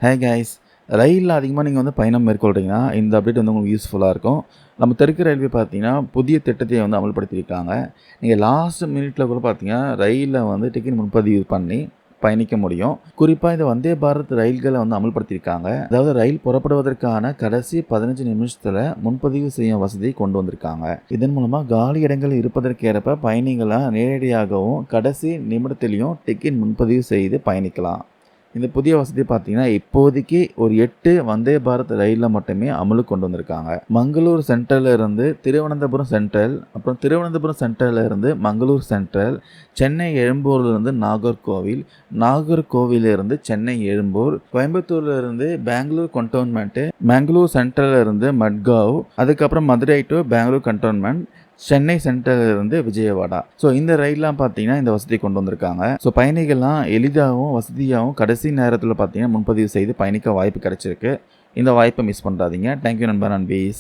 Hey guys, ரயிலில் அதிகமாக நீங்கள் பயணம் மேற்கொள்கிறீங்கன்னா இந்த அப்டேட் உங்களுக்கு யூஸ்ஃபுல்லாக இருக்கும். நம்ம தெற்கு ரயில்வே பார்த்தீங்கன்னா புதிய திட்டத்தை அமல்படுத்தியிருக்காங்க. நீங்கள் லாஸ்ட் மினிட்ல கூட பார்த்தீங்கன்னா ரயிலில் டிக்கெட் முன்பதிவு பண்ணி பயணிக்க முடியும். குறிப்பாக இந்த வந்தே பாரத் ரயில்களை அமல்படுத்தியிருக்காங்க. அதாவது ரயில் புறப்படுவதற்கான கடைசி 15 நிமிஷத்தில் முன்பதிவு செய்யும் வசதியை கொண்டு வந்திருக்காங்க. இதன் மூலமாக காலி இடங்கள் இருப்பதற்கேற்ப பயணிகளை நேரடியாகவும் கடைசி நிமிடத்திலையும் டிக்கெட் முன்பதிவு செய்து பயணிக்கலாம். இந்த புதிய வசதி பார்த்தீங்கன்னா இப்போதைக்கு ஒரு 8 வந்தே பாரத் ரயிலில் மட்டுமே அமலுக்கு கொண்டு வந்திருக்காங்க. மங்களூர் சென்ட்ரலில் இருந்து திருவனந்தபுரம் சென்ட்ரல், அப்புறம் திருவனந்தபுரம் சென்ட்ரலில் இருந்து மங்களூர் சென்ட்ரல், சென்னை எழும்பூர்லேருந்து நாகர்கோவில், நாகர்கோவிலிருந்து சென்னை எழும்பூர், கோயம்புத்தூர்ல இருந்து பெங்களூர் கண்டோன்மெண்ட்டு, பெங்களூர் சென்ட்ரலில் இருந்து மட்காவ், அதுக்கப்புறம் மதுரை டு பெங்களூர் கண்டோன்மெண்ட், சென்னை சென்ட்ரலிருந்து விஜயவாடா. ஸோ இந்த ரயில்லாம் பார்த்தீங்கன்னா இந்த வசதி கொண்டு வந்திருக்காங்க. ஸோ பயணிகள்லாம் எளிதாகவும் வசதியாகவும் கடைசி நேரத்தில் பார்த்தீங்கன்னா முன்பதிவு செய்து பயணிக்க வாய்ப்பு கிடைச்சிருக்கு. இந்த வாய்ப்பை மிஸ் பண்ணுறாதீங்க. தேங்க்யூ நண்பர் அண்ட் பீஸ்.